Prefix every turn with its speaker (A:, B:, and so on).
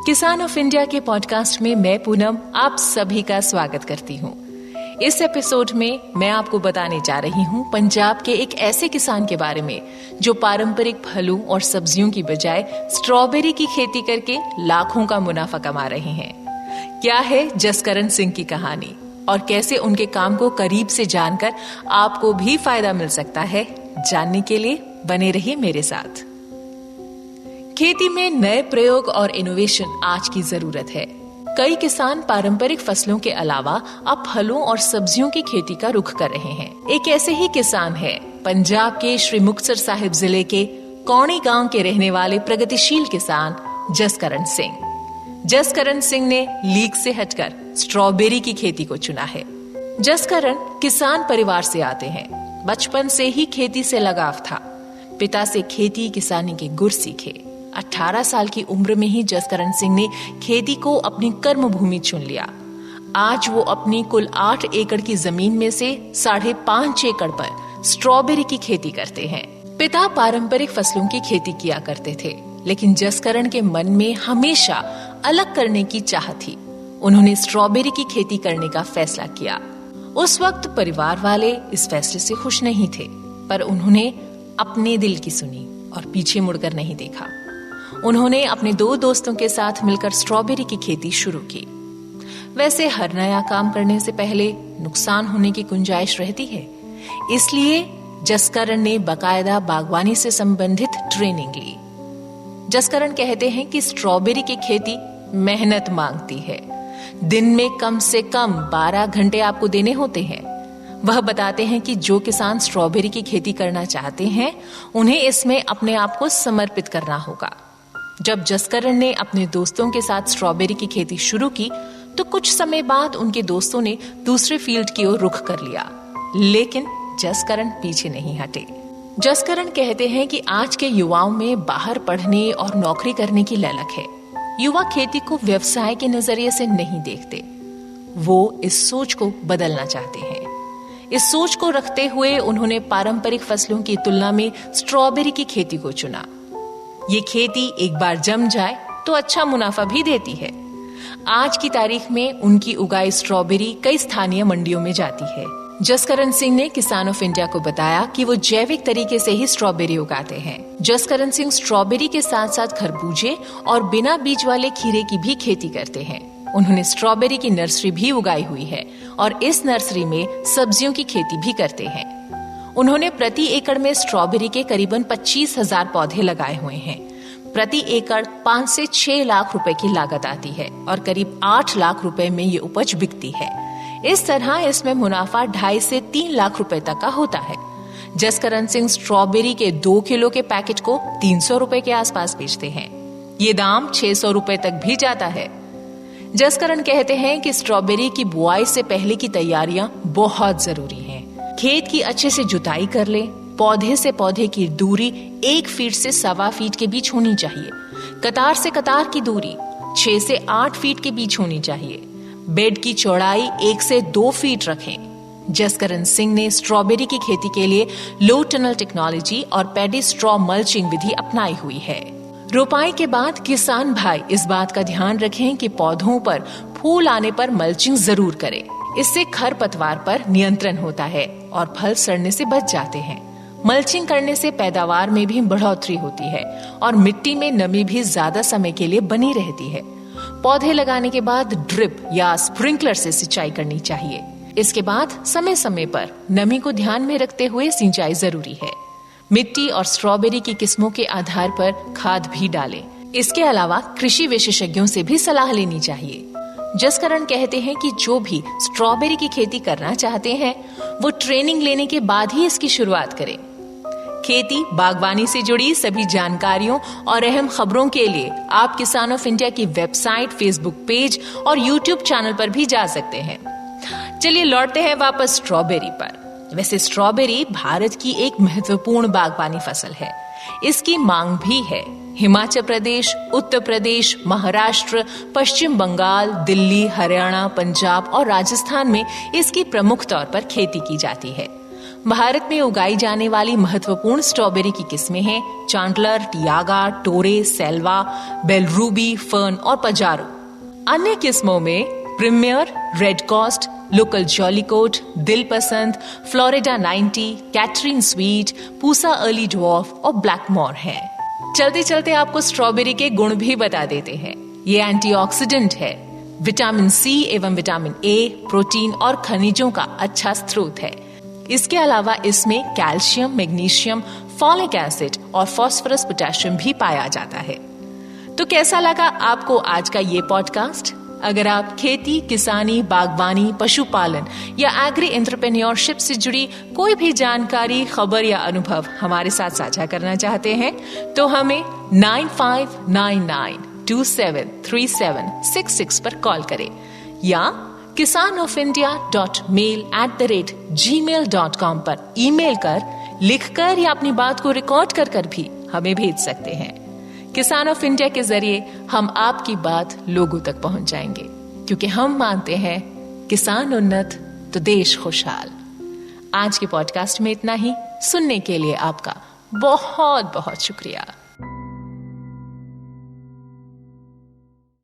A: किसान of India के podcast में मैं पूनम आप सभी का स्वागत करती हूँ। इस एपिसोड में मैं आपको बताने जा रही हूँ पंजाब के एक ऐसे किसान के बारे में जो पारंपरिक फलों और सब्जियों की बजाय स्ट्रॉबेरी की खेती करके लाखों का मुनाफा कमा रहे हैं। क्या है जसकरण सिंह की कहानी और कैसे उनके काम को करीब से जानकर आपको भी फायदा मिल सकता है, जानने के लिए बने रहिए मेरे साथ। खेती में नए प्रयोग और इनोवेशन आज की जरूरत है। कई किसान पारंपरिक फसलों के अलावा अब फलों और सब्जियों की खेती का रुख कर रहे हैं। एक ऐसे ही किसान है पंजाब के श्री मुक्तसर साहिब जिले के कौणी गांव के रहने वाले प्रगतिशील किसान जसकरण सिंह। जसकरण सिंह ने लीग से हटकर स्ट्रॉबेरी की खेती को चुना है। जसकरण किसान परिवार से आते हैं। बचपन से ही खेती से लगाव था। पिता से खेती किसानी के गुर सीखे। 18 साल की उम्र में ही जसकरण सिंह ने खेती को अपनी कर्म भूमि चुन लिया। आज वो अपनी कुल 8 एकड़ की जमीन में से 5.5 एकड़ पर स्ट्रॉबेरी की खेती करते हैं। पिता पारंपरिक फसलों की खेती किया करते थे, लेकिन जसकरण के मन में हमेशा अलग करने की चाह थी। उन्होंने स्ट्रॉबेरी की खेती करने का फैसला किया। उस वक्त परिवार वाले इस फैसले से खुश नहीं थे, पर उन्होंने अपने दिल की सुनी और पीछे मुड़कर नहीं देखा। उन्होंने अपने 2 दोस्तों के साथ मिलकर स्ट्रॉबेरी की खेती शुरू की। वैसे हर नया काम करने से पहले नुकसान होने की गुंजाइश रहती है, इसलिए जसकरण ने बाकायदा बागवानी से संबंधित ट्रेनिंग ली। जसकरण कहते हैं कि स्ट्रॉबेरी की खेती मेहनत मांगती है। दिन में कम से कम 12 घंटे आपको देने होते हैं। वह बताते हैं कि जो किसान स्ट्रॉबेरी की खेती करना चाहते हैं, उन्हें इसमें अपने आप को समर्पित करना होगा। जब जसकरण ने अपने दोस्तों के साथ स्ट्रॉबेरी की खेती शुरू की, तो कुछ समय बाद उनके दोस्तों ने दूसरे फील्ड की ओर रुख कर लिया, लेकिन जसकरण पीछे नहीं हटे। जसकरण कहते हैं कि आज के युवाओं में बाहर पढ़ने और नौकरी करने की ललक है। युवा खेती को व्यवसाय के नजरिए से नहीं देखते। वो इस सोच को बदलना चाहते हैं। इस सोच को रखते हुए उन्होंने पारंपरिक फसलों की तुलना में स्ट्रॉबेरी की खेती को चुना। ये खेती एक बार जम जाए तो अच्छा मुनाफा भी देती है। आज की तारीख में उनकी उगाई स्ट्रॉबेरी कई स्थानीय मंडियों में जाती है। जसकरण सिंह ने किसान ऑफ इंडिया को बताया कि वो जैविक तरीके से ही स्ट्रॉबेरी उगाते हैं। जसकरण सिंह स्ट्रॉबेरी के साथ साथ खरबूजे और बिना बीज वाले खीरे की भी खेती करते हैं। उन्होंने स्ट्रॉबेरी की नर्सरी भी उगाई हुई है और इस नर्सरी में सब्जियों की खेती भी करते हैं। उन्होंने प्रति एकड़ में स्ट्रॉबेरी के करीबन 25,000 पौधे लगाए हुए हैं। प्रति एकड़ 5 से 6 लाख रुपए की लागत आती है और करीब 8 लाख रुपए में ये उपज बिकती है। इस तरह इसमें मुनाफा 2.5 से 3 लाख रुपए तक का होता है। जसकरण सिंह स्ट्रॉबेरी के 2 किलो के पैकेट को 300 रुपए के आसपास बेचते हैं। ये दाम 600 रुपए तक भी जाता है। जसकरण कहते हैं कि स्ट्रॉबेरी की बुआई से पहले की तैयारियां बहुत जरूरी हैं। खेत की अच्छे से जुताई कर ले। पौधे से पौधे की दूरी 1 फीट से 1.25 फीट के बीच होनी चाहिए। कतार से कतार की दूरी 6 से 8 फीट के बीच होनी चाहिए। बेड की चौड़ाई 1 से 2 फीट रखें। जसकरण सिंह ने स्ट्रॉबेरी की खेती के लिए लो टनल टेक्नोलॉजी और पैडी स्ट्रॉ मल्चिंग विधि अपनाई हुई है। रोपाई के बाद किसान भाई इस बात का ध्यान रखें कि पौधों पर फूल आने पर मल्चिंग जरूर करें। इससे खरपतवार पर नियंत्रण होता है और फल सड़ने से बच जाते हैं। मल्चिंग करने से पैदावार में भी बढ़ोतरी होती है और मिट्टी में नमी भी ज्यादा समय के लिए बनी रहती है। पौधे लगाने के बाद ड्रिप या स्प्रिंकलर से सिंचाई करनी चाहिए। इसके बाद समय समय पर नमी को ध्यान में रखते हुए सिंचाई जरूरी है। मिट्टी और स्ट्रॉबेरी की किस्मों के आधार पर खाद भी डालें। इसके अलावा कृषि विशेषज्ञों से भी सलाह लेनी चाहिए। जसकरण कहते हैं कि जो भी स्ट्रॉबेरी की खेती करना चाहते हैं, वो ट्रेनिंग लेने के बाद ही इसकी शुरुआत करें। खेती बागवानी से जुड़ी सभी जानकारियों और अहम खबरों के लिए आप किसान ऑफ इंडिया की वेबसाइट, फेसबुक पेज और यूट्यूब चैनल पर भी जा सकते हैं। चलिए लौटते हैं वापस स्ट्रॉबेरी पर। वैसे स्ट्रॉबेरी भारत की एक महत्वपूर्ण बागवानी फसल है। इसकी मांग भी है। हिमाचल प्रदेश, उत्तर प्रदेश, महाराष्ट्र, पश्चिम बंगाल, दिल्ली, हरियाणा, पंजाब और राजस्थान में इसकी प्रमुख तौर पर खेती की जाती है। भारत में उगाई जाने वाली महत्वपूर्ण स्ट्रॉबेरी की किस्में हैं चांडलर, टियागा, टोरे, सेल्वा, बेलरूबी, फर्न और पजारो। अन्य किस्मों में प्रीमियर, रेड कॉस्ट, लोकल जॉलीकोट, दिल पसंद, Florida 90, Katrin sweet, Pusa early dwarf और ब्लैकमोर है। चलते चलते आपको स्ट्रॉबेरी के गुण भी बता देते हैं। ये एंटीऑक्सीडेंट है, विटामिन सी एवं विटामिन ए, प्रोटीन और खनिजों का अच्छा स्रोत है। इसके अलावा इसमें कैल्शियम, मैग्नीशियम, फॉलिक एसिड और फास्फोरस, पोटेशियम भी पाया जाता है। तो कैसा लगा आपको आज का ये पॉडकास्ट? अगर आप खेती, किसानी, बागवानी, पशुपालन या एग्री एंटरप्रेन्योरशिप से जुड़ी कोई भी जानकारी, खबर या अनुभव हमारे साथ साझा करना चाहते हैं तो हमें 9599273766 पर कॉल करें या kisanofIndia.mail@gmail.com पर ईमेल कर, लिखकर या अपनी बात को रिकॉर्ड कर भी हमें भेज सकते हैं। किसान ऑफ इंडिया के जरिए हम आपकी बात लोगों तक पहुंच जाएंगे, क्योंकि हम मानते हैं किसान उन्नत तो देश खुशहाल। आज के पॉडकास्ट में इतना ही। सुनने के लिए आपका बहुत बहुत शुक्रिया।